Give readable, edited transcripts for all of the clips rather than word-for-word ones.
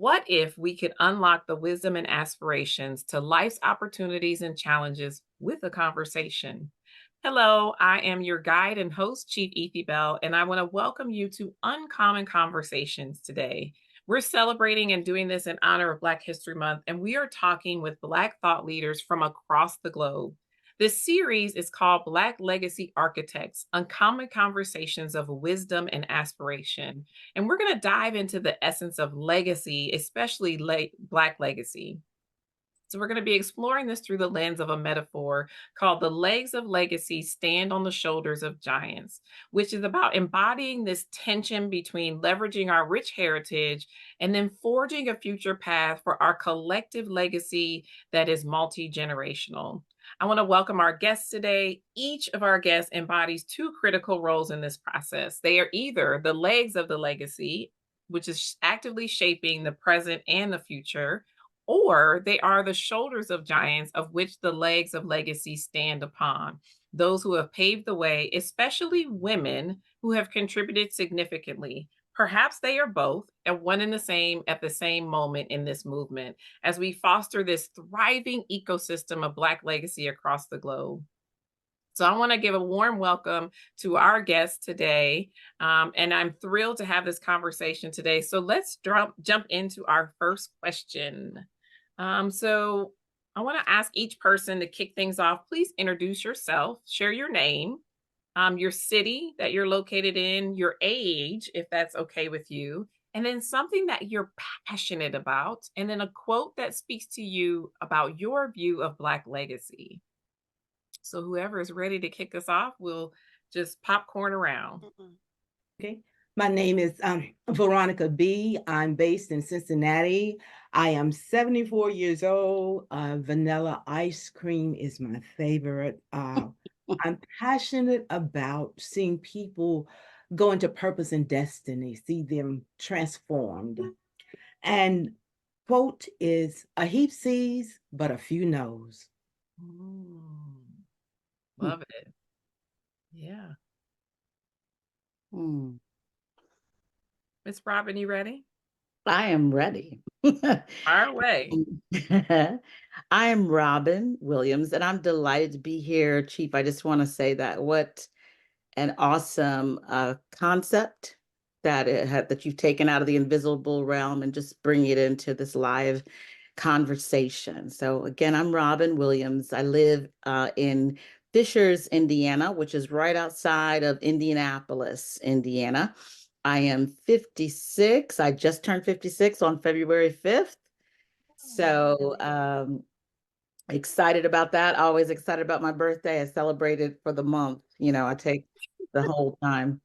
What if we could unlock the wisdom and aspirations to life's opportunities and challenges with a conversation? Hello, I am your guide and host, Chief Ethy Bell, and I want to welcome you to Uncommon Conversations today. We're celebrating and doing this in honor of Black History Month, and we are talking with Black thought leaders from across the globe. This series is called Black Legacy Architects Uncommon Conversations of Wisdom and Aspiration. And we're going to dive into the essence of legacy, especially Black legacy. So, we're going to be exploring this through the lens of a metaphor called The Legs of Legacy Stand on the Shoulders of Giants, which is about embodying this tension between leveraging our rich heritage and then forging a future path for our collective legacy that is multi generational. I want to welcome our guests today. Each of our guests embodies two critical roles in this process. They are either the legs of the legacy, which is actively shaping the present and the future, or they are the shoulders of giants of which the legs of legacy stand upon. Those who have paved the way, especially women who have contributed significantly. Perhaps they are both and one and the same at the same moment in this movement as we foster this thriving ecosystem of Black legacy across the globe. So I want to give a warm welcome to our guest today. And I'm thrilled to have this conversation today. So let's jump into our first question. So I want to ask each person to kick things off. Please introduce yourself, share your name, your city that you're located in, your age, if that's okay with you, and then something that you're passionate about, and then a quote that speaks to you about your view of Black legacy. So whoever is ready to kick us off will just popcorn around. Mm-mm. Okay. My name is Veronica B. I'm based in Cincinnati. I am 74 years old. Vanilla ice cream is my favorite. I'm passionate about seeing people go into purpose and destiny, see them transformed. And quote is a heap sees, but a few knows. Mm, Hmm. love it. Yeah. Mm. Miss Robin, you ready? I am ready. Fire away. I am Robin Williams, and I'm delighted to be here, Chief. I just want to say that what an awesome concept that you've taken out of the invisible realm and just bring it into this live conversation. So again, I'm Robin Williams. I live in Fishers, Indiana, which is right outside of Indianapolis, Indiana. I am 56. I just turned 56 on February 5th. So excited about that. Always excited about my birthday. I celebrate it for the month. I take the whole time.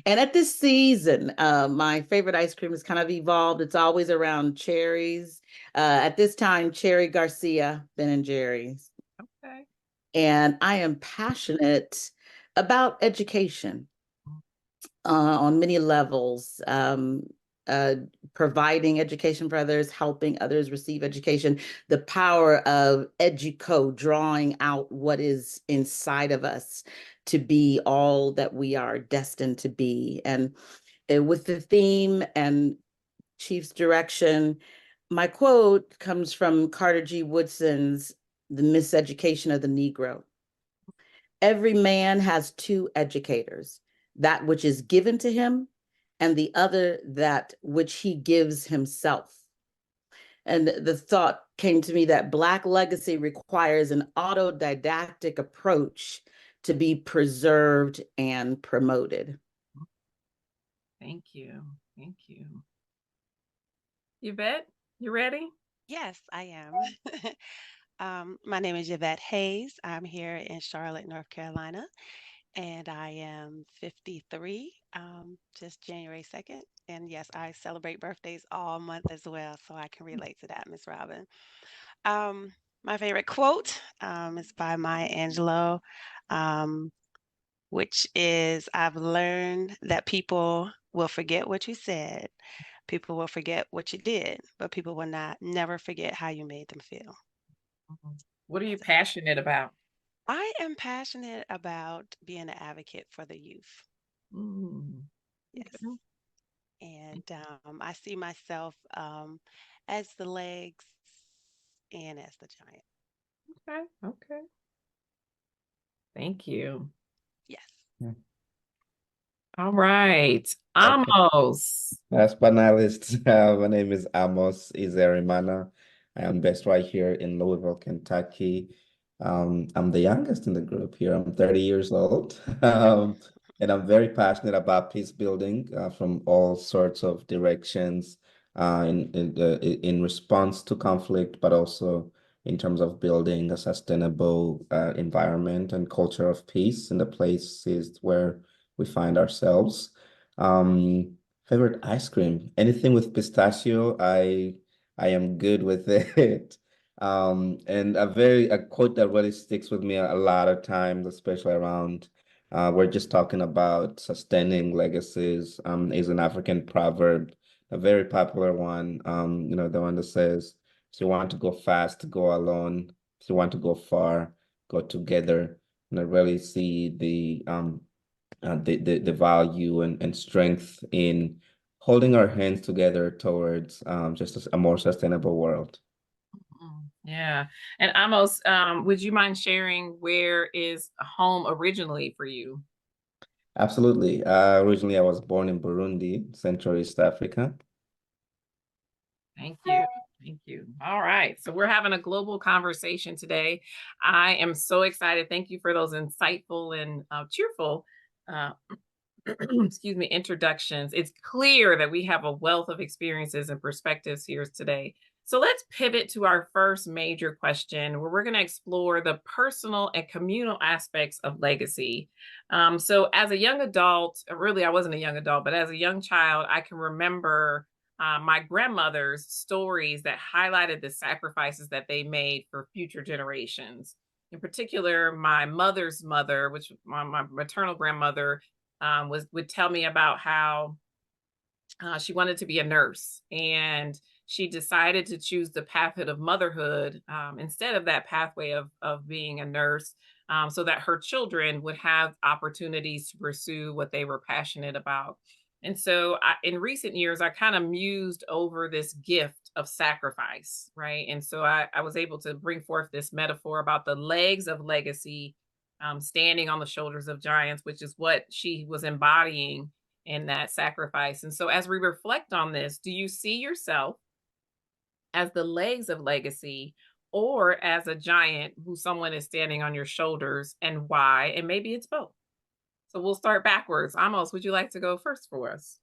And at this season, my favorite ice cream has kind of evolved. It's always around cherries. At this time, Cherry Garcia, Ben and Jerry's. Okay. And I am passionate about education on many levels. Uh, Providing education for others, helping others receive education, the power of educo, drawing out what is inside of us to be all that we are destined to be. And with the theme and Chief's direction, my quote comes from Carter G. Woodson's The Miseducation of the Negro. Every man has two educators, that which is given to him, and the other that which he gives himself. And the thought came to me that Black legacy requires an autodidactic approach to be preserved and promoted. Thank you. Thank you. Yvette, you ready? Yes, I am. My name is Yvette Hayes. I'm here in Charlotte, North Carolina, and I am 53, just January 2nd. And yes, I celebrate birthdays all month as well, so I can relate to that, Miss Robin. Um, my favorite quote is by Maya Angelou, um, which is I've learned that people will forget what you said, people will forget what you did, but people will not never forget how you made them feel. Mhm. What are you passionate about? I am passionate about being an advocate for the youth. Mm, Yes. okay. And I see myself as the legs and as the giant. Okay. Okay. Thank you. Yes. Yeah. All right. Okay. Amos. As panelists, my name is Amos Izerimana. I am based right here in Louisville, Kentucky. I'm the youngest in the group here. I'm 30 years old. And I'm very passionate about peace building from all sorts of directions in response to conflict, but also in terms of building a sustainable environment and culture of peace in the places where we find ourselves. Um, Favorite ice cream? Anything with pistachio, I am good with it. And a quote that really sticks with me a lot of times, especially around we're just talking about sustaining legacies, is an African proverb, a very popular one. The one that says, if you want to go fast, go alone. If you want to go far, go together. And I really see the value and strength in holding our hands together towards just a more sustainable world. Yeah. And Amos, would you mind sharing where is home originally for you? Absolutely. Originally, I was born in Burundi, Central East Africa. Thank you. Thank you. All right. So we're having a global conversation today. I am so excited. Thank you for those insightful and cheerful uh, excuse me, introductions. It's clear that we have a wealth of experiences and perspectives here today. So let's pivot to our first major question where we're going to explore the personal and communal aspects of legacy. So, as a young adult, really, I wasn't a young adult, but as a young child, I can remember my grandmother's stories that highlighted the sacrifices that they made for future generations. In particular, my mother's mother, which my maternal grandmother, would tell me about how she wanted to be a nurse and she decided to choose the pathway of motherhood instead of that pathway of being a nurse, so that her children would have opportunities to pursue what they were passionate about. And so in recent years, I kind of mused over this gift of sacrifice, right? And so I was able to bring forth this metaphor about the legs of legacy, standing on the shoulders of giants, which is what she was embodying in that sacrifice. And so, as we reflect on this, do you see yourself as the legs of legacy or as a giant who someone is standing on your shoulders, and why? And maybe it's both. So, we'll start backwards. Amos, would you like to go first for us?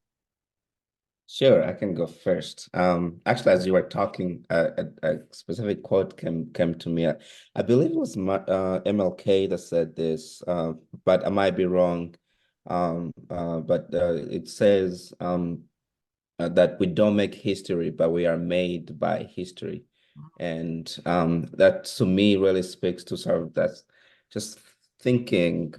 Sure, I can go first. Actually, as you were talking, a specific quote came to me. I believe it was MLK that said this, but I might be wrong. But it says that we don't make history, but we are made by history. And that to me really speaks to sort of that just thinking,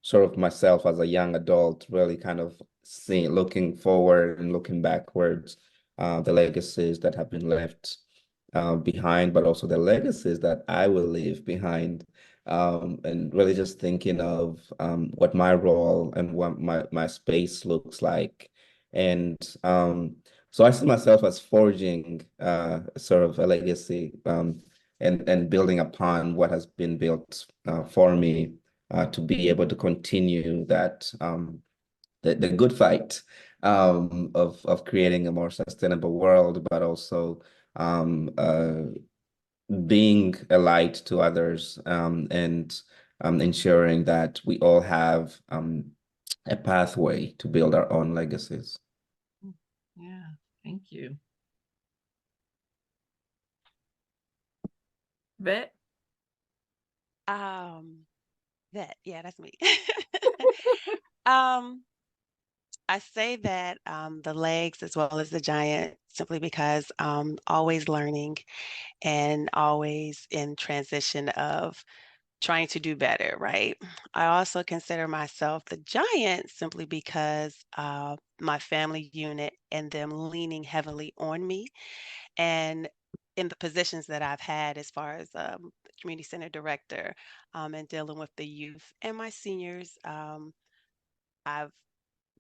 sort of myself as a young adult, really kind of seeing, looking forward and looking backwards, the legacies that have been left behind, but also the legacies that I will leave behind. And really just thinking of what my role and what my space looks like. And so I see myself as forging sort of a legacy and building upon what has been built for me to be able to continue that the good fight of creating a more sustainable world, but also being a light to others and ensuring that we all have a pathway to build our own legacies. Yeah, thank you. Vet? That's me. um, I say that the legs as well as the giant simply because always learning and always in transition of trying to do better, right? I also consider myself the giant simply because my family unit and them leaning heavily on me and in the positions that I've had as far as the community center director and dealing with the youth and my seniors. I've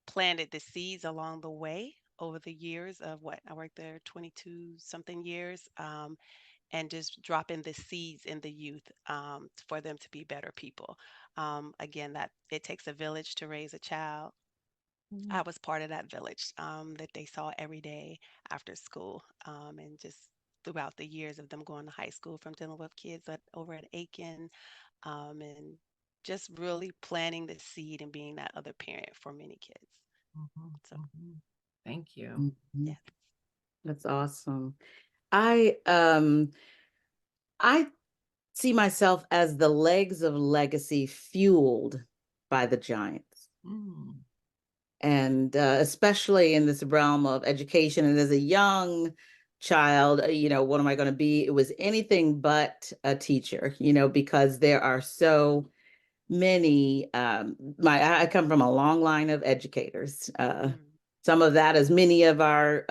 planted the seeds along the way over the years of what I worked there 22 something years, and just dropping the seeds in the youth, for them to be better people. Again, that it takes a village to raise a child. I was part of that village, that they saw every day after school, and just throughout the years of them going to high school, from dealing with kids over at Aiken, and just really planting the seed and being that other parent for many kids. Mhm, So, mhm. Thank you. Mhm. yeah. That's awesome. I I see myself as the legs of legacy fueled by the giants. Mm. And especially in this realm of education. And as a young child, what am I going to be? It was anything but a teacher, because there are so many. I come from a long line of educators. Mm. Some of that, as many of our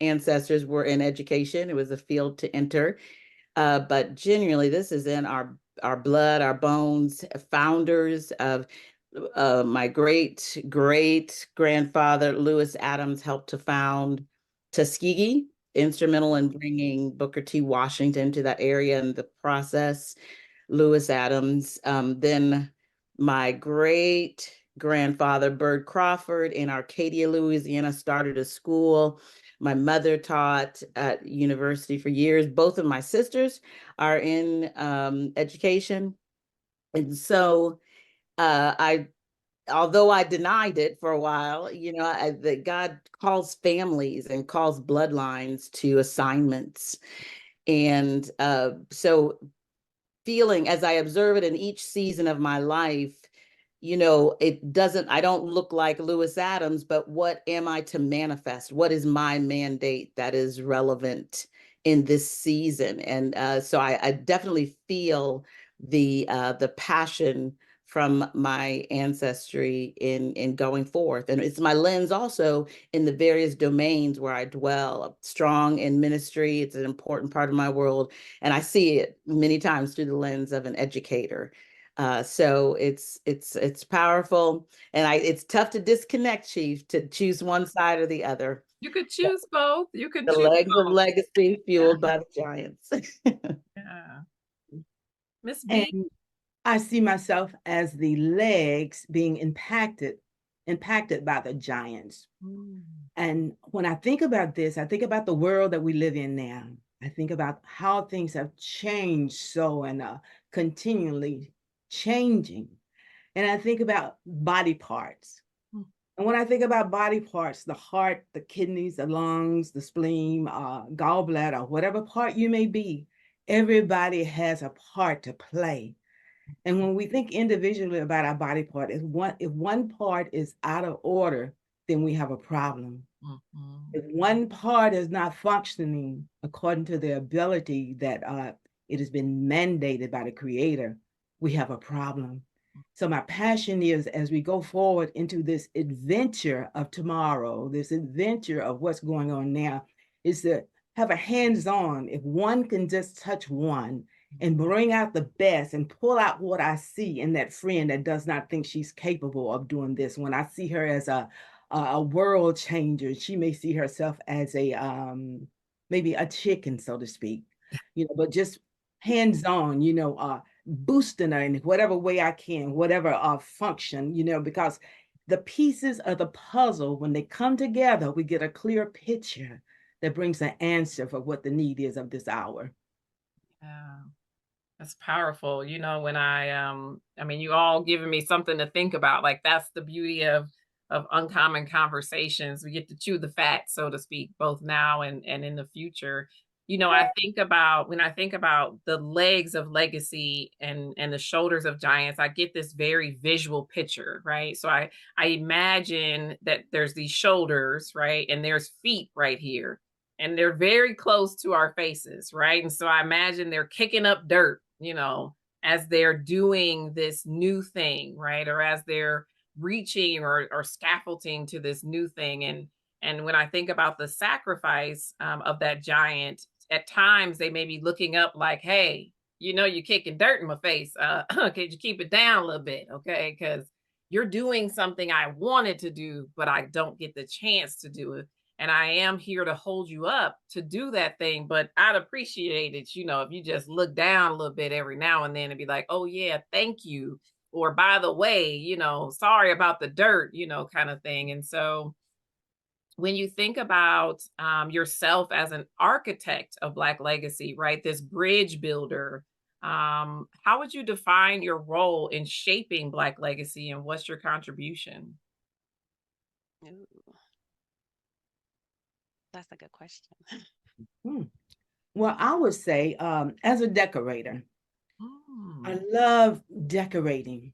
ancestors were in education, it was a field to enter. But genuinely, this is in our blood, our bones. Founders of my great great grandfather Lewis Adams helped to found Tuskegee, instrumental in bringing Booker T. Washington to that area in the process. Lewis Adams. Then my great grandfather, Bird Crawford, in Arcadia, Louisiana, started a school. My mother taught at university for years. Both of my sisters are in education. And so I although I denied it for a while, that God calls families and calls bloodlines to assignments. And so feeling as I observe it in each season of my life, I don't look like Lewis Adams, but what am I to manifest? What is my mandate that is relevant in this season? And so I definitely feel the passion from my ancestry in going forth. And it's my lens also in the various domains where I dwell. I'm strong in ministry. It's an important part of my world. And I see it many times through the lens of an educator. So it's powerful, and it's tough to disconnect, Chief, to choose one side or the other. You could choose both. You can The choose legs of both. legacy fueled by the giants. Yeah. Miss B. And I see myself as the legs being impacted by the giants. Mm. And when I think about this, I think about the world that we live in now. I think about how things have changed so and continually changing. And I think about body parts. Mm. And when I think about body parts, the heart, the kidneys, the lungs, the spleen, gallbladder, whatever part you may be, everybody has a part to play. And when we think individually about our body part, if one part is out of order, then we have a problem. Mhm. If one part is not functioning according to the ability that it has been mandated by the Creator, we have a problem. So my passion is, as we go forward into this adventure of tomorrow, this adventure of what's going on now, is to have a hands-on. If one can just touch one and bring out the best and pull out what I see in that friend that does not think she's capable of doing this. When I see her as a world changer, she may see herself as a maybe a chicken, so to speak, but just hands-on, boosting her in whatever way I can, whatever function, because the pieces of the puzzle, when they come together, we get a clear picture that brings an answer for what the need is of this hour. Yeah. That's powerful. When I mean, you all giving me something to think about. Like that's the beauty of uncommon conversations. We get to chew the fat, so to speak, both now and in the future. I think about when I think about the legs of legacy and the shoulders of giants, I get this very visual picture, right? So I imagine that there's these shoulders, right? And there's feet right here. And they're very close to our faces, right? And so I imagine they're kicking up dirt, as they're doing this new thing, right? Or as they're reaching or scaffolding to this new thing. And when I think about the sacrifice of that giant, at times they may be looking up like, hey, you're kicking dirt in my face. Could you keep it down a little bit? Okay. Because you're doing something I wanted to do, but I don't get the chance to do it. And I am here to hold you up to do that thing. But I'd appreciate it, if you just look down a little bit every now and then and be like, oh, yeah, thank you. Or by the way, sorry about the dirt, kind of thing. And so when you think about yourself as an architect of Black legacy, right, this bridge builder, how would you define your role in shaping Black legacy and what's your contribution? Ooh, that's a good question. Hmm. Well, I would say, as a decorator, I Mm, love decorating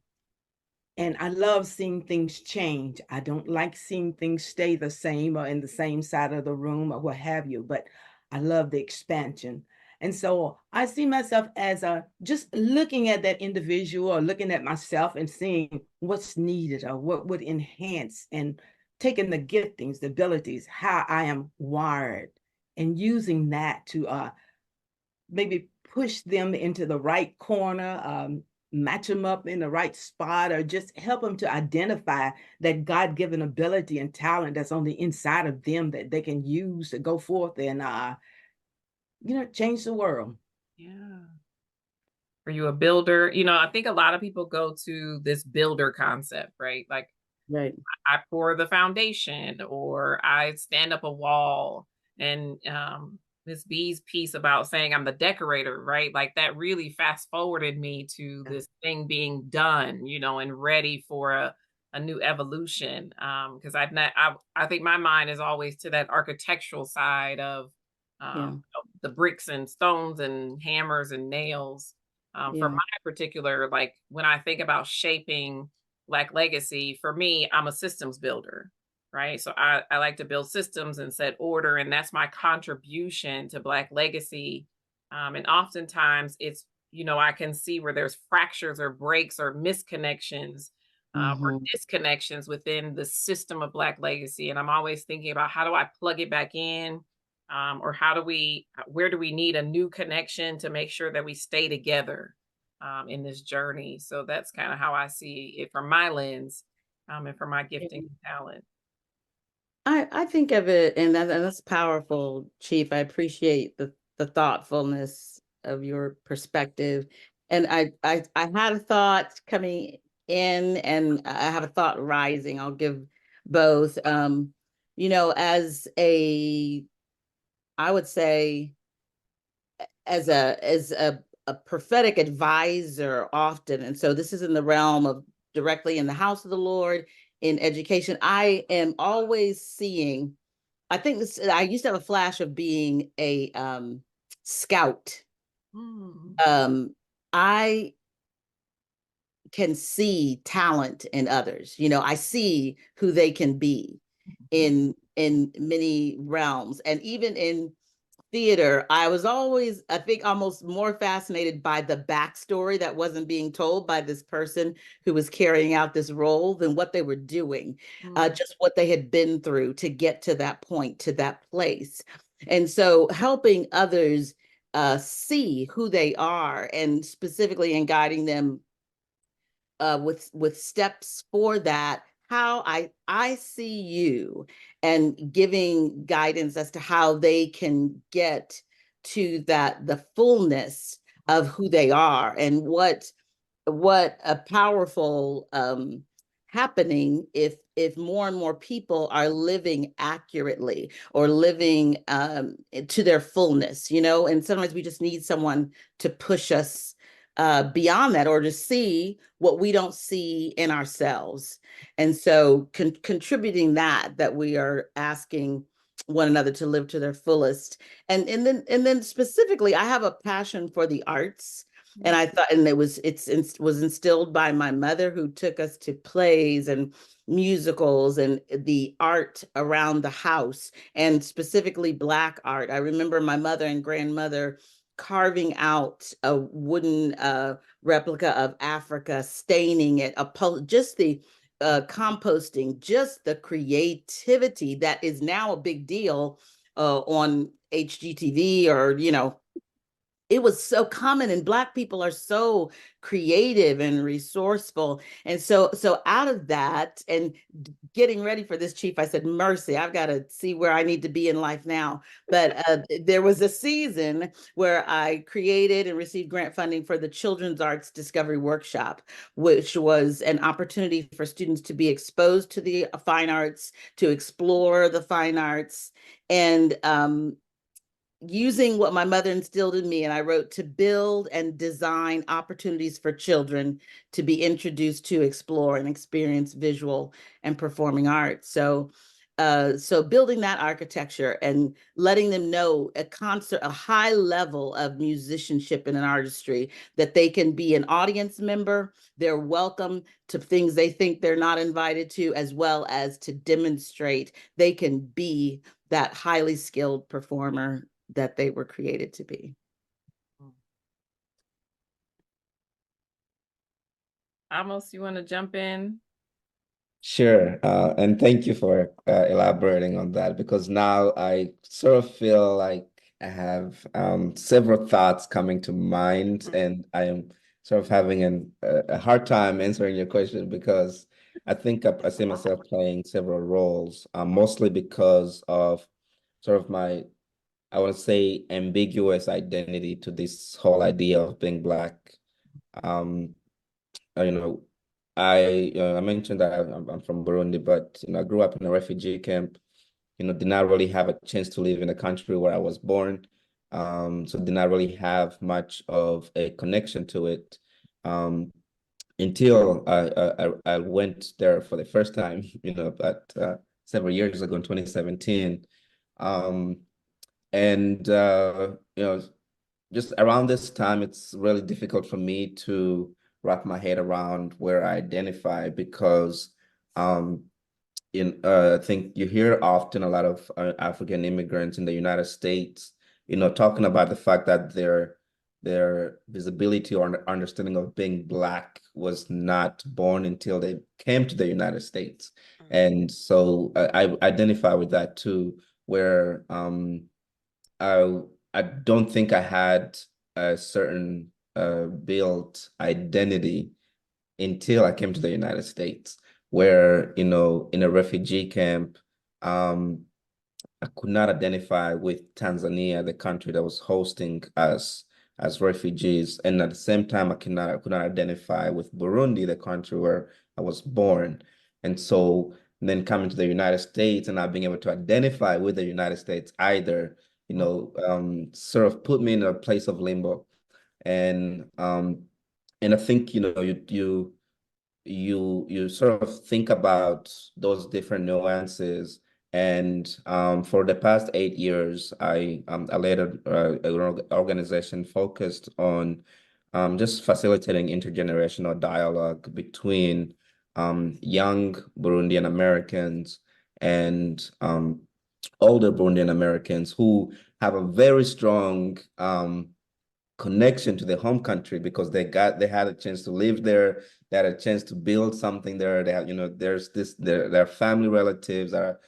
and I love seeing things change. I don't like seeing things stay the same or in the same side of the room or what have you, but I love the expansion. And so I see myself as just looking at that individual or looking at myself and seeing what's needed or what would enhance, and taking the giftings, the abilities, how I am wired, and using that to maybe push them into the right corner, match them up in the right spot, or just help them to identify that God-given ability and talent that's on the inside of them that they can use to go forth and change the world. yeah. Are you a builder? I think a lot of people go to this builder concept, right? Like Right. I pour the foundation or I stand up a wall. And Miss B's piece about saying I'm the decorator, right? Like that really fast forwarded me to Yeah. this thing being done, and ready for a new evolution. Because I think my mind is always to that architectural side of Yeah. the bricks and stones and hammers and nails. For Yeah. my particular, like when I think about shaping Black legacy, for me, I'm a systems builder, right? So I like to build systems and set order, and that's my contribution to Black legacy. And oftentimes I can see where there's fractures or breaks or misconnections or Hmm. disconnections within the system of Black legacy. And I'm always thinking about how do I plug it back in? Or where do we need a new connection to make sure that we stay together in this journey? So that's kind of how I see it from my lens and from my gifting and talent. I think of it, and that's powerful, Chief. I appreciate the thoughtfulness of your perspective. And I had a thought coming in, and I have a thought rising. I'll give both. As I would say, as a prophetic advisor often, and so this is in the realm of directly in the house of the Lord, in education. I am always seeing, I think this, I used to have a flash of being a scout. Mm, I can see talent in others. I see who they can be mhm, in many realms, and even in theater, I was always, I think, almost more fascinated by the backstory that wasn't being told by this person who was carrying out this role than what they were doing, mm, just what they had been through to get to that point, to that place. And so helping others see who they are, and specifically in guiding them with steps for that, how I see you, and giving guidance as to how they can get to the fullness of who they are, and what a powerful happening if more and more people are living accurately, or living to their fullness, and sometimes we just need someone to push us beyond that, or to see what we don't see in ourselves. And so contributing that we are asking one another to live to their fullest. And then specifically, I have a passion for the arts. And mm, I thought, and it was instilled by my mother, who took us to plays and musicals and the art around the house, and specifically Black art. I remember my mother and grandmother carving out a wooden replica of Africa, staining it, just the composting, just the creativity that is now a big deal on HGTV, or it was so common, and Black people are so creative and resourceful. And so out of that and getting ready for this, Chief, I said, mercy, I've got to see where I need to be in life now. But there was a season where I created and received grant funding for the Children's Arts Discovery Workshop, which was an opportunity for students to be exposed to the fine arts, to explore the fine arts, and using what my mother instilled in me, and I wrote, to build and design opportunities for children to be introduced to, explore, and experience visual and performing arts. So building that architecture and letting them know a high level of musicianship and an artistry, that they can be an audience member, they're welcome to things they think they're not invited to, as well as to demonstrate they can be that highly skilled performer that they were created to be. Amos, you want to jump in? Sure, and thank you for elaborating on that, because now I sort of feel like I have several thoughts coming to mind, and I am sort of having a hard time answering your question, because I think I see myself playing several roles, mostly because of sort of my, I want to say, ambiguous identity to this whole idea of being Black. You know, I mentioned that I'm from Burundi, but I grew up in a refugee camp. Did not really have a chance to live in the country where I was born. So did not really have much of a connection to it. Until I went there for the first time, about several years ago in 2017. And just around this time, it's really difficult for me to wrap my head around where I identify, because I think you hear often a lot of African immigrants in the United States, talking about the fact that their visibility or understanding of being Black was not born until they came to the United States. And so I identify with that too, where I don't think I had a certain built identity until I came to the United States, where, in a refugee camp, I could not identify with Tanzania, the country that was hosting us as refugees. And at the same time, I could not identify with Burundi, the country where I was born. And so then coming to the United States and not being able to identify with the United States either, sort of put me in a place of limbo. And I think, you sort of think about those different nuances. And for the past 8 years, I led an organization focused on just facilitating intergenerational dialogue between young Burundian Americans and older Burundian Americans who have a very strong connection to their home country, because they had a chance to live there, they had a chance to build something there. They have, there's their family relatives are,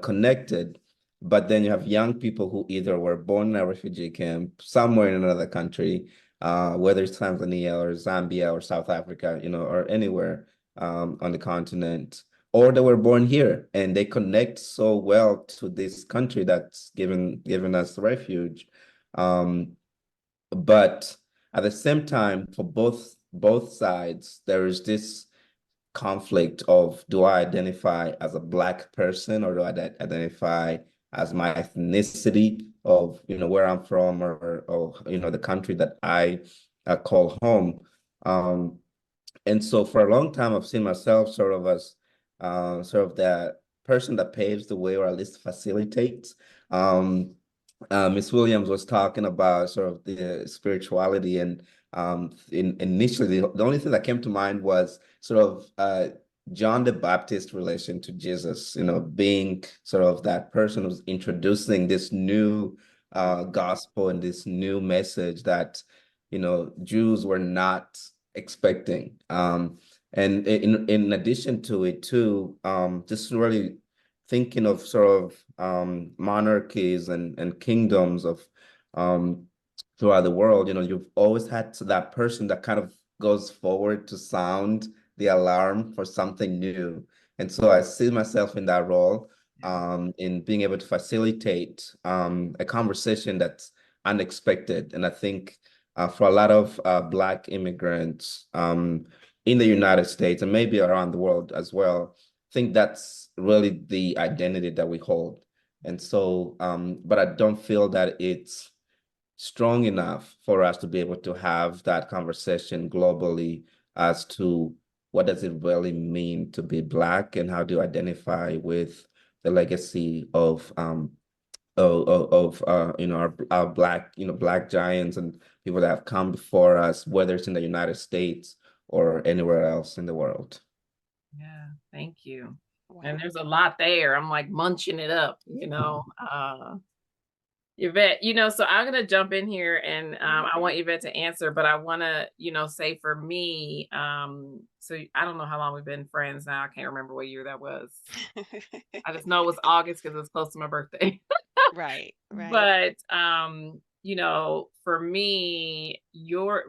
connected. But then you have young people who either were born in a refugee camp somewhere in another country, whether it's Tanzania or Zambia or South Africa, or anywhere on the continent, or they were born here and they connect so well to this country that's given us refuge. But at the same time, for both sides, there is this conflict of, do I identify as a Black person, or do I identify as my ethnicity of where I'm from, or the country that I call home. And so for a long time, I've seen myself sort of as sort of that person that paves the way, or at least facilitates. Ms. Williams was talking about sort of the spirituality, and initially the only thing that came to mind was sort of John the Baptist relation to Jesus, being sort of that person who's introducing this new gospel and this new message that Jews were not expecting. And in addition to it too, just really thinking of sort of monarchies and kingdoms of throughout the world, you've always had that person that kind of goes forward to sound the alarm for something new. And so I see myself in that role, in being able to facilitate a conversation that's unexpected. And I think for a lot of Black immigrants in the United States and maybe around the world as well, I think that's really the identity that we hold. And so, but I don't feel that it's strong enough for us to be able to have that conversation globally as to what does it really mean to be Black and how do you identify with the legacy of our Black Black giants and people that have come before us, whether it's in the United States or anywhere else in the world. Yeah, thank you. Wow. And there's a lot there. I'm like munching it up, Yvette, so I'm going to jump in here and I want Yvette to answer, but I want to, say for me, so I don't know how long we've been friends now. I can't remember what year that was. I just know it was August because it was close to my birthday. Right. But, for me,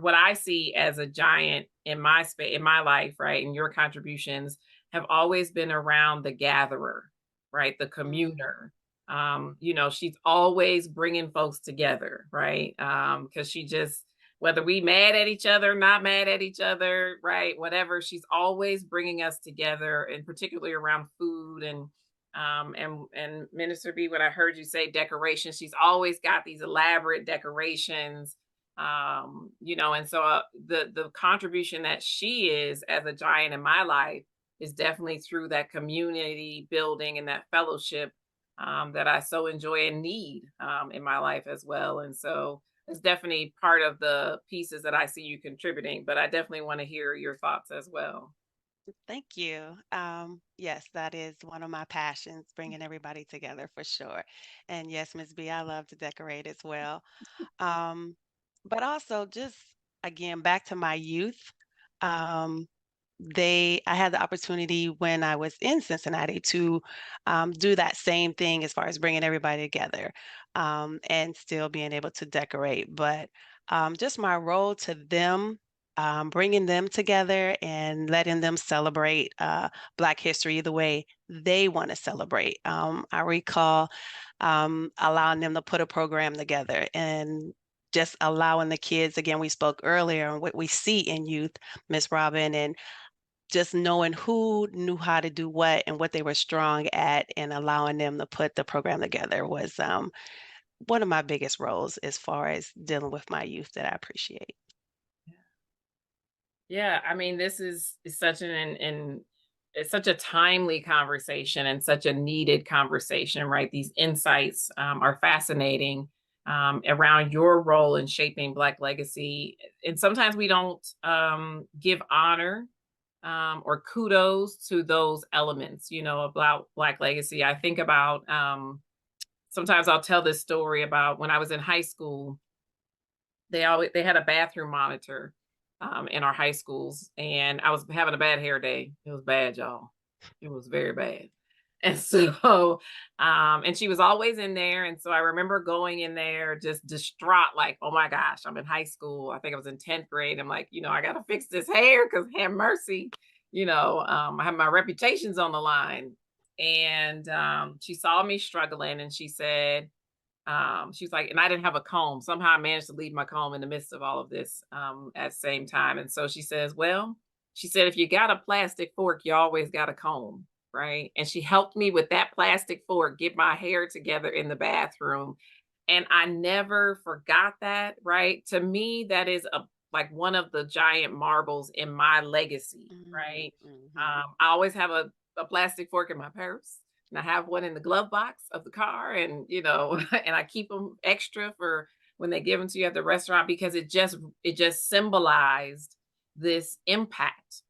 what I see as a giant in my space, in my life, right, and your contributions have always been around the gatherer, right, the communer. She's always bringing folks together, right? Because she just, whether we mad at each other, not mad at each other, right, whatever, she's always bringing us together, and particularly around food and Minister B, when I heard you say decorations, she's always got these elaborate decorations, and so the contribution that she is as a giant in my life is definitely through that community building and that fellowship that I so enjoy and need in my life as well. And so it's definitely part of the pieces that I see you contributing, but I definitely want to hear your thoughts as well. Thank you. Yes, that is one of my passions, bringing everybody together for sure. And yes, Ms. B, I love to decorate as well. Um, but also just again, back to my youth. Um, I had the opportunity when I was in Cincinnati to do that same thing as far as bringing everybody together and still being able to decorate. But just my role to them, bringing them together and letting them celebrate Black history the way they want to celebrate. I recall allowing them to put a program together and just allowing the kids, again, we spoke earlier on what we see in youth, Miss Robin, and just knowing who knew how to do what and what they were strong at and allowing them to put the program together was one of my biggest roles as far as dealing with my youth that I appreciate. Yeah, I mean, this is such it's such a timely conversation and such a needed conversation, right? These insights are fascinating around your role in shaping Black legacy. And sometimes we don't give honor or kudos to those elements, about Black legacy. I think about sometimes I'll tell this story about when I was in high school. They had a bathroom monitor in our high schools, and I was having a bad hair day. It was bad, y'all. It was very bad. And so, and she was always in there. And so I remember going in there just distraught, like, oh my gosh, I'm in high school. I think I was in 10th grade. I'm like, I got to fix this hair because have mercy. I have my reputation's on the line. And she saw me struggling and she said, she's like, and I didn't have a comb. Somehow I managed to leave my comb in the midst of all of this at the same time. And so she says, well, she said, if you got a plastic fork, you always got a comb, right? And she helped me with that plastic fork, get my hair together in the bathroom. And I never forgot that, right? To me, that is like one of the giant marbles in my legacy, right? I always have a plastic fork in my purse. And I have one in the glove box of the car, and and I keep them extra for when they give them to you at the restaurant because it just symbolized this impact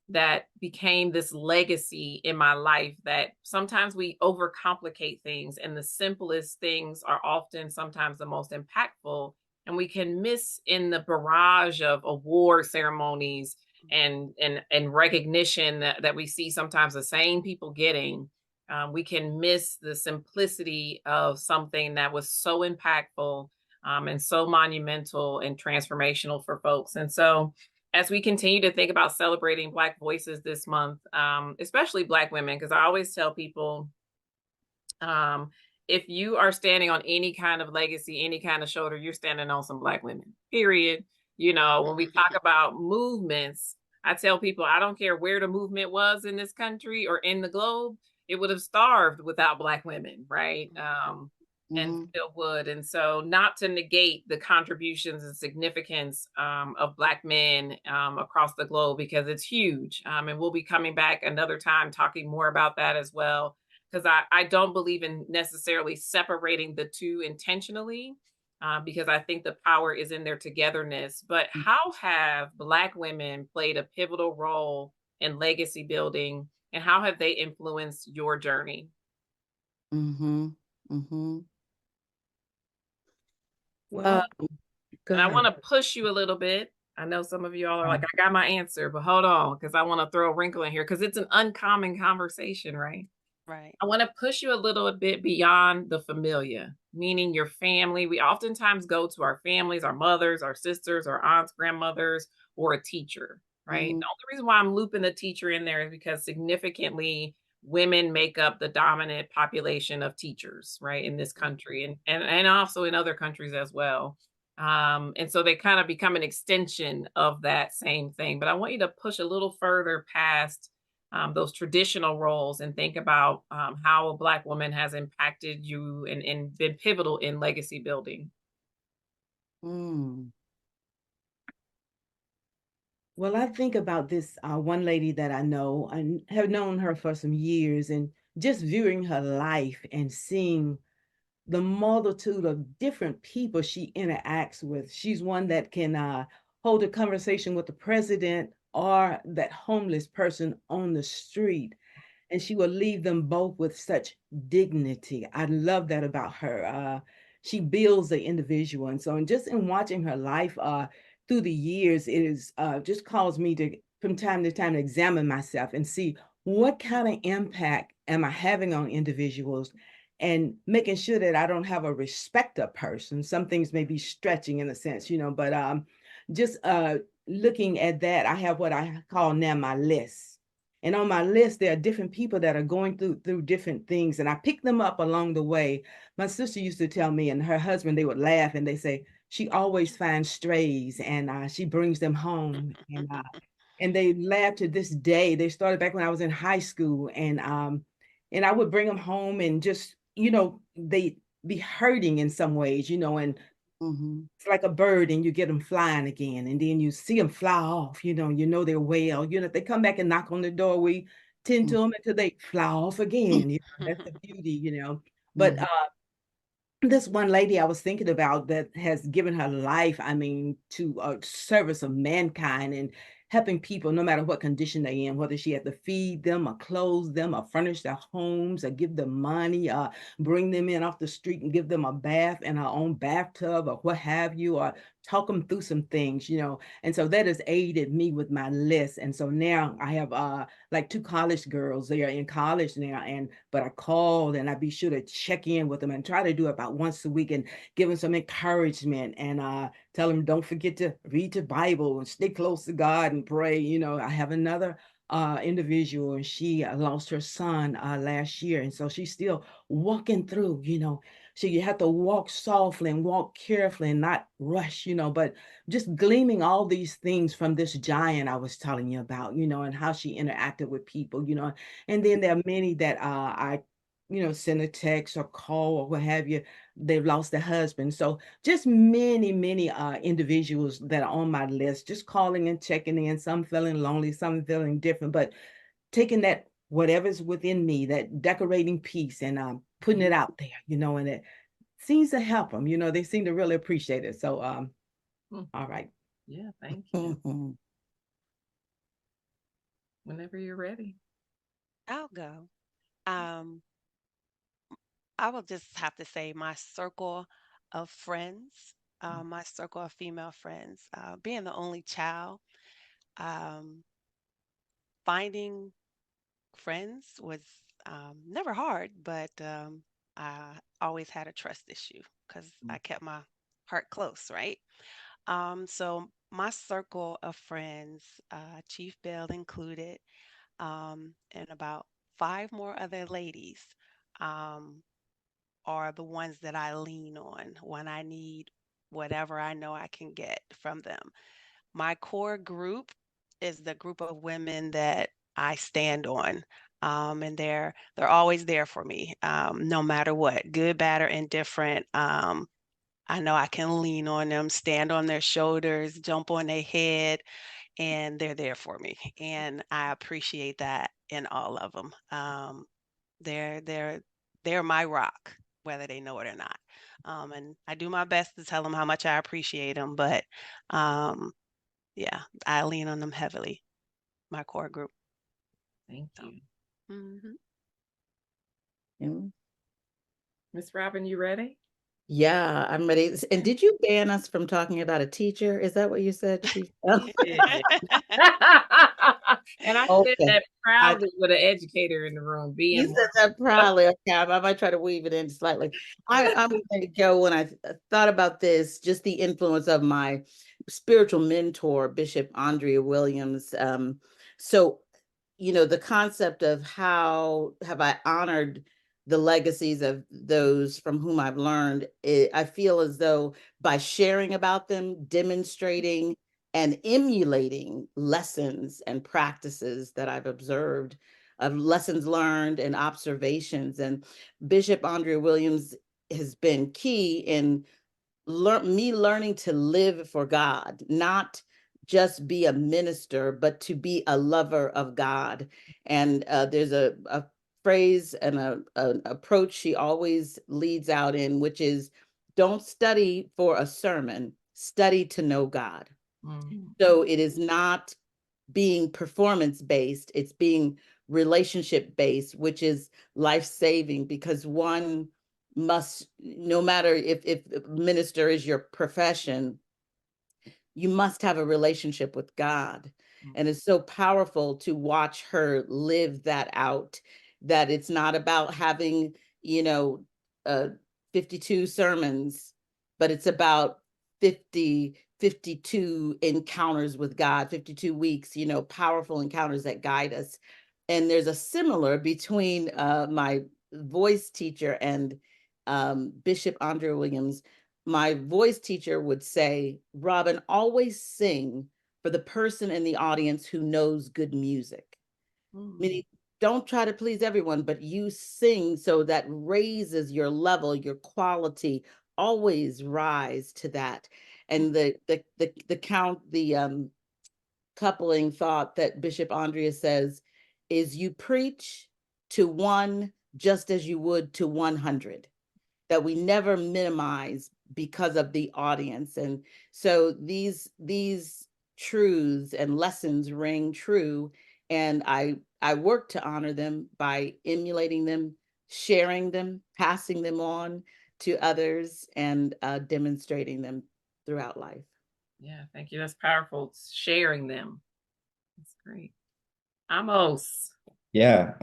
that became this legacy in my life. That sometimes we overcomplicate things, and the simplest things are often sometimes the most impactful, and we can miss in the barrage of award ceremonies and recognition that we see sometimes the same people getting. We can miss the simplicity of something that was so impactful and so monumental and transformational for folks. And so, as we continue to think about celebrating Black voices this month, especially Black women, because I always tell people, um, if you are standing on any kind of legacy, any kind of shoulder, you're standing on some Black women, period. You know, when we talk about movements, I tell people, I don't care where the movement was in this country or in the globe, it would have starved without Black women, right? And Mhm. still would. And so, not to negate the contributions and significance of Black men across the globe, because it's huge. And we'll be coming back another time talking more about that as well, because I don't believe in necessarily separating the two intentionally, because I think the power is in their togetherness. But how have Black women played a pivotal role in legacy building, and how have they influenced your journey? Mhm. Mhm. Well, go And I ahead. want to push you a little bit. I know some of you all are like, I got my answer, but hold on, because I want to throw a wrinkle in here because it's an uncommon conversation, right? Right. I want to push you a little bit beyond the familiar, meaning your family. We oftentimes go to our families, our mothers, our sisters, our aunts, grandmothers, or a teacher, right? Mhm. The only reason why I'm looping the teacher in there is because significantly women make up the dominant population of teachers, right, in this country, and also in other countries as well. And so they kind of become an extension of that same thing. But I want you to push a little further past those traditional roles and think about how a Black woman has impacted you and been pivotal in legacy building. Mm. Well, I think about this one lady that I know and have known her for some years, and just viewing her life and seeing the multitude of different people she interacts with. She's one that can hold a conversation with the president or that homeless person on the street, and she will leave them both with such dignity. I love that about her. She builds the individual, and so, and just in watching her life through the years, it is just caused me to, from time to time, examine myself and see what kind of impact am I having on individuals, and making sure that I don't have a respecter person. Some things may be stretching in a sense, but just looking at that, I have what I call now my list. And on my list, there are different people that are going through different things, and I pick them up along the way. My sister used to tell me, and her husband, they would laugh and they say she always finds strays, and she brings them home. And they laugh to this day. They started back when I was in high school, and I would bring them home, and just they be hurting in some ways, and Mhm. it's like a bird, and you get them flying again, and then you see them fly off, they're well, if they come back and knock on the door, we tend to Mm. them until they fly off again. That's the beauty, but Mhm. this one lady I was thinking about that has given her life, I mean, to service of mankind and helping people no matter what condition they're in, whether she had to feed them or clothe them or furnish their homes or give them money or bring them in off the street and give them a bath in her own bathtub or what have you, or talk them through some things. And so that has aided me with my list. And so now I have like two college girls. They are in college now, but I call and I be sure to check in with them and try to do it about once a week and give them some encouragement, and tell them don't forget to read the Bible and stay close to God and pray. I have another individual, and she lost her son last year, and so she's still walking through. So you have to walk softly and walk carefully and not rush, but just gleaming all these things from this giant I was telling you about, and how she interacted with people. And then there are many that I send a text or call or what have you. They've lost their husband. So just many, many individuals that are on my list, just calling and checking in, some feeling lonely, some feeling different, but taking that whatever's within me, that decorating piece, and putting it out there, and it seems to help them. They seem to really appreciate it. So Mm, all right. yeah, thank you. Mhm. Whenever you're ready. I'll go. Um, I will just have to say my circle of friends, my circle of female friends, being the only child, um, finding friends was never hard, but I always had a trust issue because I kept my heart close, right? So my circle of friends, Chief Bell included, and about five more other ladies, um, are the ones that I lean on when I need whatever I know I can get from them. My core group is the group of women that I stand on. And they're always there for me, no matter what, good, bad, or indifferent. I know I can lean on them, stand on their shoulders, jump on their head, and they're there for me. And I appreciate that in all of them. They're they're they're my rock, whether they know it or not. And I do my best to tell them how much I appreciate them, but um, yeah, I lean on them heavily, my core group. Thank So, you. mhm. Mm. Miss Robin, you ready? Yeah, I'm ready. And did you ban us from talking about a teacher? Is that what you said, Chief? Yeah. And I said Okay. that proudly with an educator in the room You being said that proudly. Okay, I might try to weave it in slightly. I'm going to go when I thought about this, just the influence of my spiritual mentor, Bishop Andrea Williams. So, the concept of how have I honored the legacies of those from whom I've learned, I feel as though by sharing about them, demonstrating and emulating lessons and practices that I've observed, of lessons learned and observations. And Bishop Andrea Williams has been key in me learning to live for God, not just be a minister, but to be a lover of God. And there's a phrase and an approach she always leads out in, which is don't study for a sermon, study to know God. Mhm. So it is not being performance based, it's being relationship based, which is life saving, because one must, no matter if minister is your profession, you must have a relationship with God. And it's so powerful to watch her live that out, that it's not about having, you know, uh, 52 sermons, but it's about 52 encounters with God, 52 weeks, powerful encounters that guide us. And there's a similar between my voice teacher and Bishop Andrea Williams. My voice teacher would say, Robin, always sing for the person in the audience who knows good music. Meaning, don't try to please everyone, but you sing so that raises your level, your quality. Always rise to that. And the coupling thought that Bishop Andrea says is you preach to one just as you would to 100, that we never minimize because of the audience. And so these truths and lessons ring true. And I work to honor them by emulating them, sharing them, passing them on to others, and demonstrating them throughout life. Yeah, thank you. That's powerful. Sharing them. That's great. Amos. Yeah,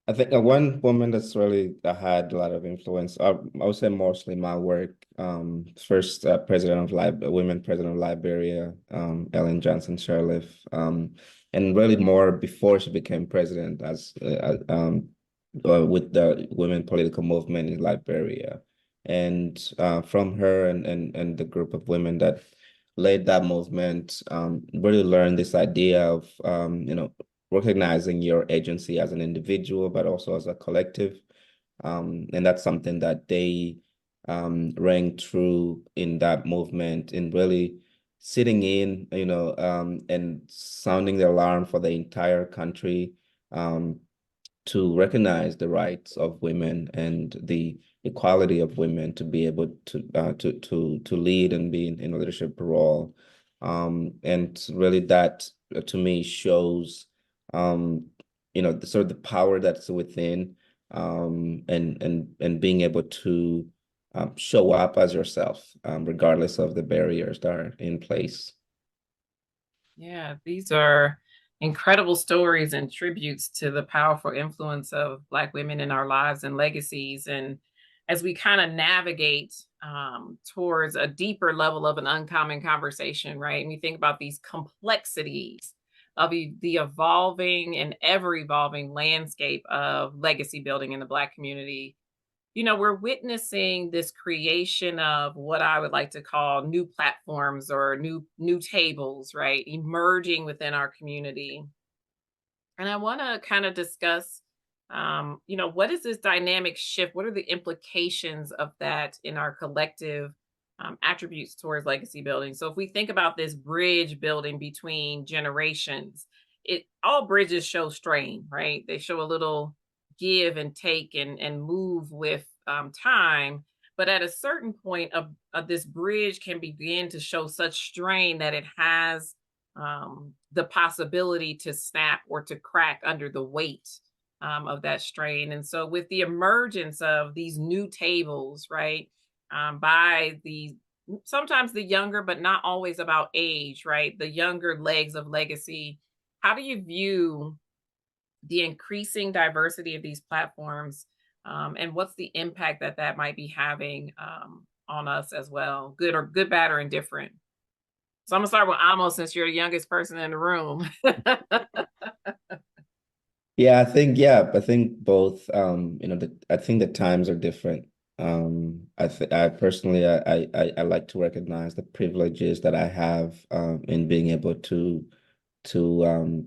I think one woman that's really had a lot of influence, I would say mostly my work, first president of women president of Liberia, Ellen Johnson Sirleaf, and really more before she became president with the women political movement in Liberia. And from her and the group of women that led that movement, really learned this idea of, recognizing your agency as an individual, but also as a collective. And that's something that they rang true in that movement, in really sitting in, and sounding the alarm for the entire country, to recognize the rights of women and the equality of women to be able to lead and be in a leadership role. And really that to me shows the sort of the power that's within, and being able to show up as yourself, regardless of the barriers that are in place. Yeah, these are incredible stories and tributes to the powerful influence of Black women in our lives and legacies. And as we kind of navigate towards a deeper level of an uncommon conversation, right? And we think about these complexities of the evolving and ever evolving landscape of legacy building in the Black community. We're witnessing this creation of what I would like to call new platforms or new tables, right? Emerging within our community. And I want to kind of discuss, what is this dynamic shift? What are the implications of that in our collective attributes towards legacy building? So if we think about this bridge building between generations, all bridges show strain, right? They show a little give and take and move with time. But at a certain point of this bridge can begin to show such strain that it has the possibility to snap or to crack under the weight of that strain. And so, with the emergence of these new tables, right, by the sometimes the younger, but not always about age, right, the younger legs of legacy, how do you view the increasing diversity of these platforms? And what's the impact that that might be having on us as well, good, bad, or indifferent? So I'm gonna start with Amo since you're the youngest person in the room. I think both, I think the times are different. I personally, I like to recognize the privileges that I have, in being able to, to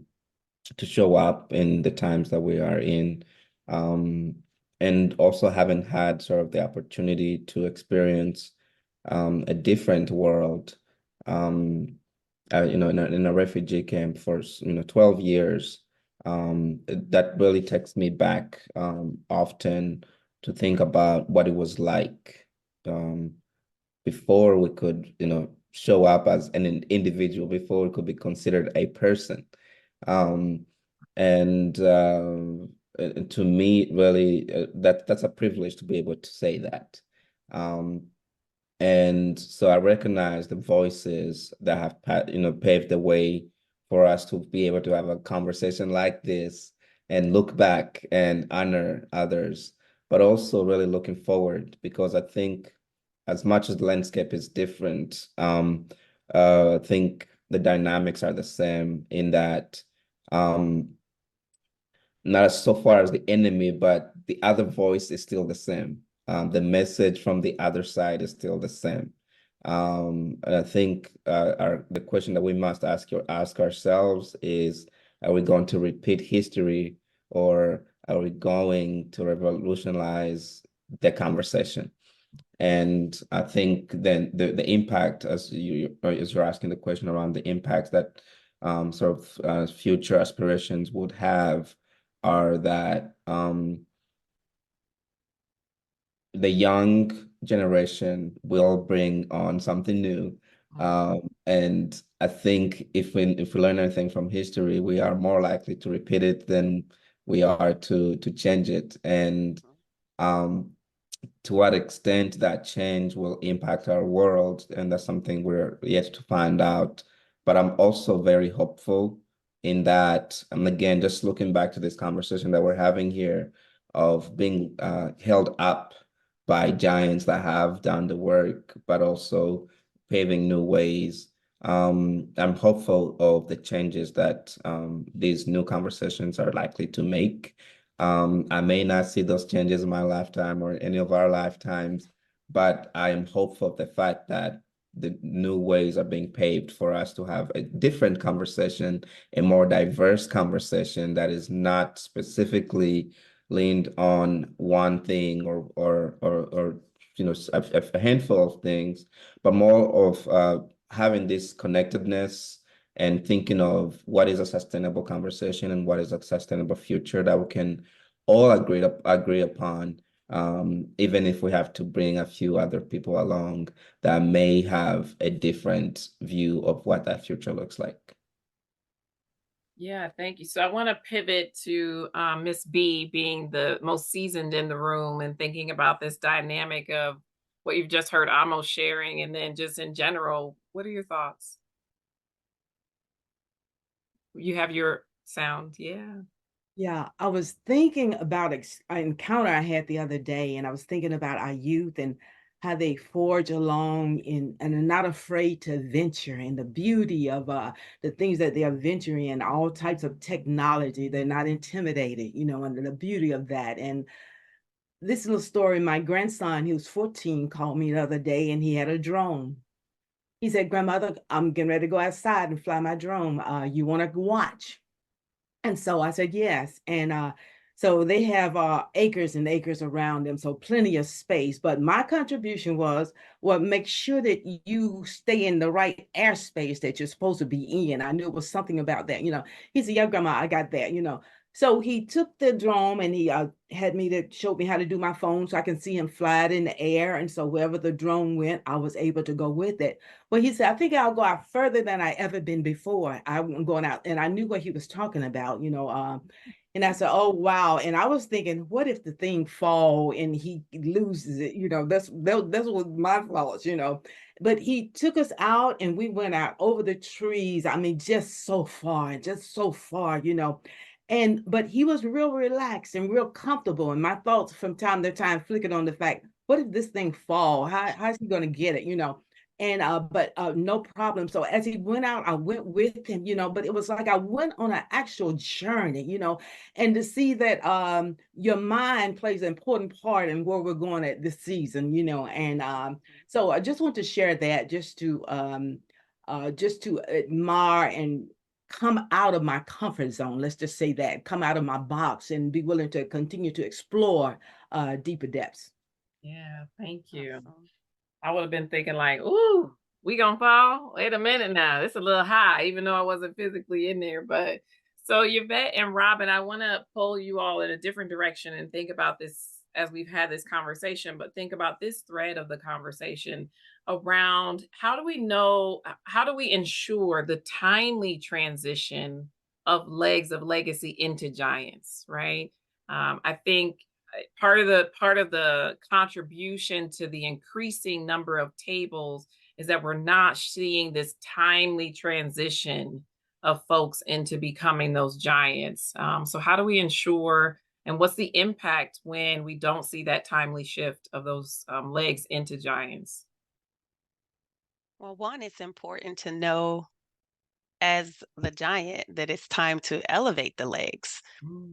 show up in the times that we are in, and also having had sort of the opportunity to experience, a different world, in a refugee camp for 12 years. That really takes me back, often, to think about what it was like, before we could, show up as an individual, before we could be considered a person. Um, and to me, really, that's a privilege to be able to say that. And so I recognize the voices that have, paved the way for us to be able to have a conversation like this and look back and honor others, but also really looking forward, because I think as much as the landscape is different, I think the dynamics are the same, in that, not as so far as the enemy, but the other voice is still the same. The message from the other side is still the same. And I think, the question that we must ask ourselves is, are we going to repeat history, or are we going to revolutionize the conversation? And I think then the impact, as you're asking the question around the impact that, sort of, future aspirations would have, are that, the young generation will bring on something new. And I think if we learn anything from history, we are more likely to repeat it than we are to change it. And, to what extent that change will impact our world, and that's something we're yet to find out. But I'm also very hopeful in that, and again, just looking back to this conversation that we're having here, of being, held up by giants that have done the work, but also paving new ways. I'm hopeful of the changes that, these new conversations are likely to make. I may not see those changes in my lifetime or any of our lifetimes, but I am hopeful of the fact that the new ways are being paved for us to have a different conversation, a more diverse conversation that is not specifically leaned on one thing, or a handful of things, but more of, having this connectedness, and thinking of what is a sustainable conversation and what is a sustainable future that we can all agree upon, even if we have to bring a few other people along that may have a different view of what that future looks like. Yeah, thank you. So I want to pivot to Miss B being the most seasoned in the room and thinking about this dynamic of what you've just heard Amo sharing, and then just in general, what are your thoughts? You have your sound, yeah. Yeah, I was thinking about an encounter I had the other day, and I was thinking about our youth and how they forge along and are not afraid to venture, and the beauty of the things that they are venturing in, all types of technology. They're not intimidated, and the beauty of that. And this little story, my grandson, he was 14, called me the other day, and he had a drone. He said, "Grandmother, I'm getting ready to go outside and fly my drone. You want to watch?" And so I said, yes. And so they have acres and acres around them, so plenty of space. But my contribution was, well, make sure that you stay in the right airspace that you're supposed to be in. I knew it was something about that. He said, yeah, Grandma, I got that. So he took the drone and he had me to show me how to do my phone so I can see him fly it in the air. And so wherever the drone went, I was able to go with it. Well, he said, I think I'll go out further than I ever been before. I'm going out. And I knew what he was talking about. And I said, oh, wow. And I was thinking, what if the thing fall and he loses it? That's was my fault. But he took us out and we went out over the trees. I mean, just so far. But he was real relaxed and real comfortable. And my thoughts from time to time flickered on the fact, what if this thing fall? How's he going to get it? And but no problem. So as he went out, I went with him, but it was like I went on an actual journey, and to see that your mind plays an important part in where we're going at this season, and so I just want to share that just to admire and come out of my comfort zone. Let's just say that, come out of my box and be willing to continue to explore deeper depths. Yeah, thank you. Awesome. I would have been thinking like, ooh, we gonna fall? Wait a minute now. It's a little high, even though I wasn't physically in there. But so Yvette and Robin, I want to pull you all in a different direction and think about this as we've had this conversation, but think about this thread of the conversation around how do we ensure the timely transition of legs of legacy into giants, right? I think part of the contribution to the increasing number of tables is that we're not seeing this timely transition of folks into becoming those giants. So how do we ensure, and what's the impact when we don't see that timely shift of those legs into giants? Well, one, it's important to know as the giant that it's time to elevate the legs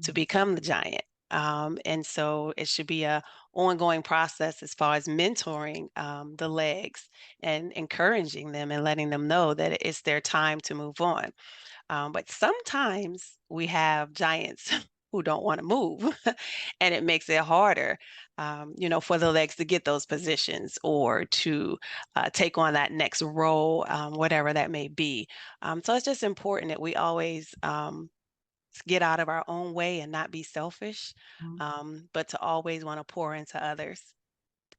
to Mm, become the giant. And so it should be a ongoing process as far as mentoring the legs and encouraging them and letting them know that it's their time to move on. But sometimes we have giants who don't want to move, and it makes it harder, for the legs to get those positions or to take on that next role, whatever that may be. So it's just important that we always get out of our own way and not be selfish, mm, but to always want to pour into others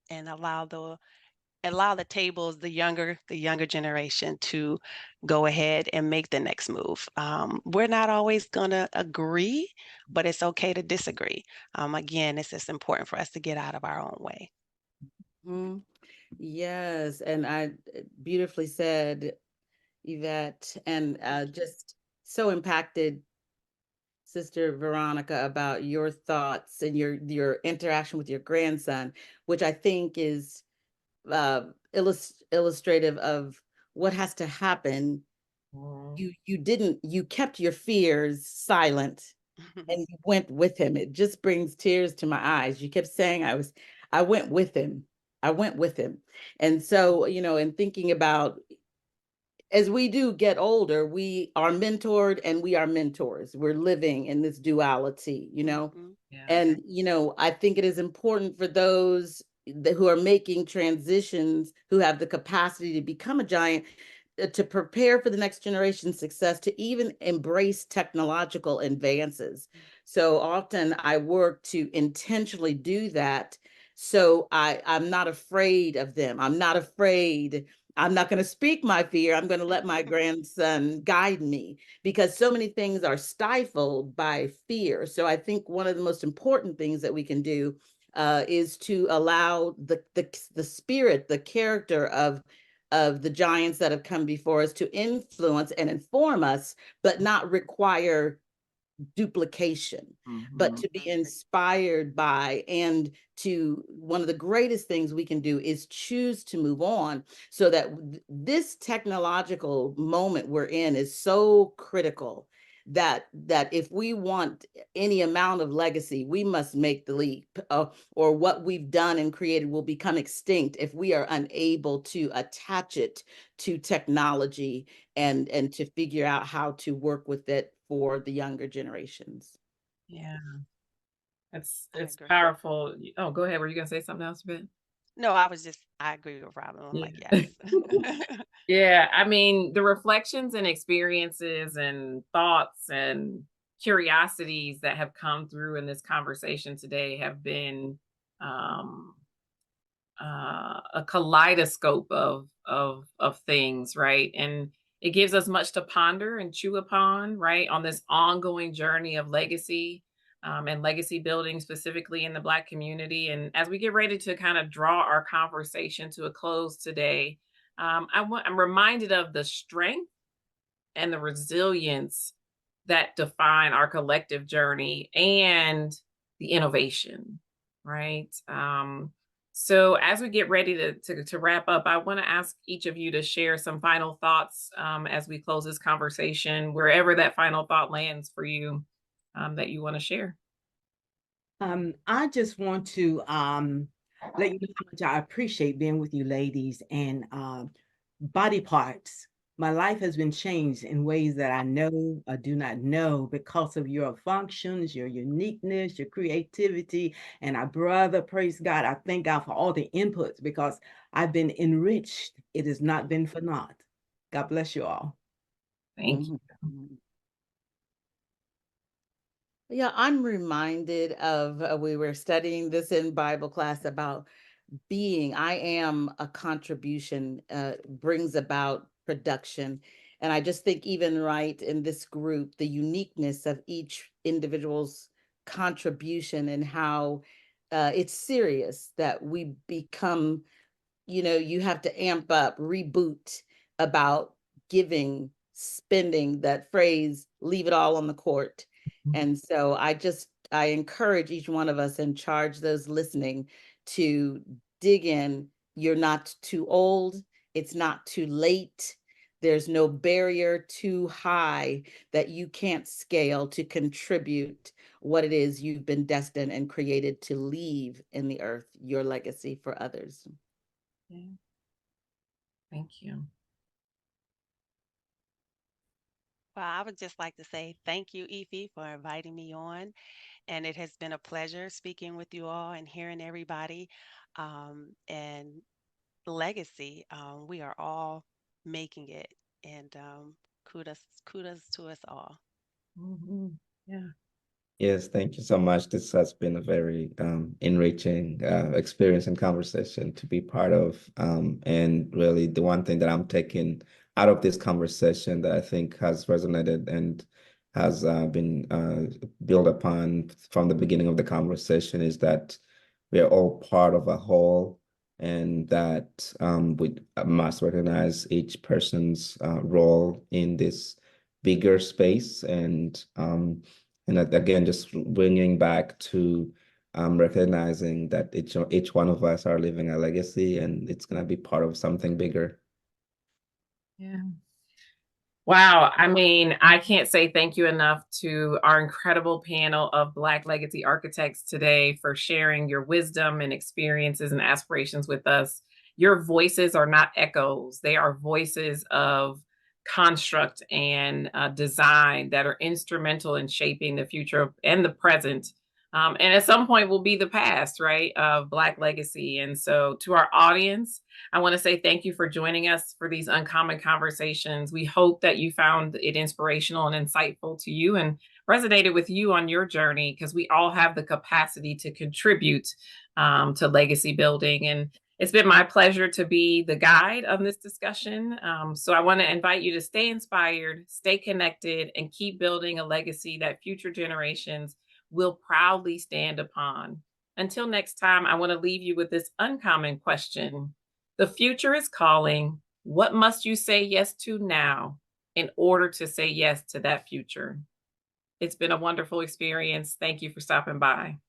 and allow the tables, the younger generation to go ahead and make the next move. We're not always going to agree, but it's okay to disagree. Again, it's just important for us to get out of our own way. Mhm. Yes, and I beautifully said, Yvette, and just so impacted Sister Veronica about your thoughts and your interaction with your grandson, which I think is illustrative of what has to happen. mm. You kept your fears silent and you went with him. It just brings tears to my eyes. You kept saying I went with him. I went with him. And so, in thinking about, as we do get older, we are mentored and we are mentors. We're living in this duality. Mhm. Yeah. And, I think it is important for those who are making transitions, who have the capacity to become a giant, to prepare for the next generation's success, to even embrace technological advances. So often I work to intentionally do that. So I'm not afraid of them. I'm not afraid. I'm not going to speak my fear. I'm going to let my grandson guide me, because so many things are stifled by fear. So I think one of the most important things that we can do is to allow the spirit, the character of the giants that have come before us to influence and inform us, but not require duplication, but to be inspired by, and to one of the greatest things we can do is choose to move on, so that this technological moment we're in is so critical that if we want any amount of legacy, we must make the leap, or what we've done and created will become extinct if we are unable to attach it to technology and to figure out how to work with it for the younger generations. Yeah, it's agree. powerful. Oh, go ahead. Were you gonna say something else, Ben? No, I agree with Robin. I'm like, Yeah. yes. Yeah, I mean, the reflections and experiences and thoughts and curiosities that have come through in this conversation today have been um, a kaleidoscope of things, right? And it gives us much to ponder and chew upon, right, on this ongoing journey of legacy, and legacy building, specifically in the Black community. And as we get ready to kind of draw our conversation to a close today, I'm reminded of the strength and the resilience that define our collective journey, and the innovation, right? So as we get ready to wrap up, I want to ask each of you to share some final thoughts, as we close this conversation, wherever that final thought lands for you, that you want to share. I just want to let you know how much I appreciate being with you ladies, and body parts. My life has been changed in ways that I know or do not know because of your functions, your uniqueness, your creativity. And brother, praise God, I thank God for all the inputs because I've been enriched. It has not been for naught. God bless you all. Thank you. Yeah, I'm reminded of, we were studying this in Bible class about being. I am a contribution, brings about production. And I just think even right in this group, the uniqueness of each individual's contribution, and how it's serious that we become, you have to amp up, reboot about giving, spending, that phrase, leave it all on the court. And so I encourage each one of us, and charge those listening, to dig in. You're not too old. It's not too late. There's no barrier too high that you can't scale to contribute what it is you've been destined and created to leave in the earth, your legacy for others. Yeah. Thank you. Well, I would just like to say thank you, Ify, for inviting me on. And it has been a pleasure speaking with you all and hearing everybody. And legacy, we are all making it. And kudos to us all. Yeah. Yes, thank you so much. This has been a very enriching experience and conversation to be part of. And really, the one thing that I'm taking out of this conversation that I think has resonated and has been built upon from the beginning of the conversation is that we are all part of a whole, and that we must recognize each person's role in this bigger space. And again, just bringing back to recognizing that each one of us are leaving a legacy, and it's going to be part of something bigger. Yeah. Wow. I mean, I can't say thank you enough to our incredible panel of Black legacy architects today for sharing your wisdom and experiences and aspirations with us. Your voices are not echoes, they are voices of construct and design that are instrumental in shaping the future and the present. And at some point will be the past, right, of Black legacy. And so to our audience, I want to say thank you for joining us for these uncommon conversations. We hope that you found it inspirational and insightful to you and resonated with you on your journey, because we all have the capacity to contribute to legacy building. And it's been my pleasure to be the guide of this discussion. So I want to invite you to stay inspired, stay connected, and keep building a legacy that future generations will proudly stand upon. Until next time, I want to leave you with this uncommon question. The future is calling. What must you say yes to now in order to say yes to that future? It's been a wonderful experience. Thank you for stopping by.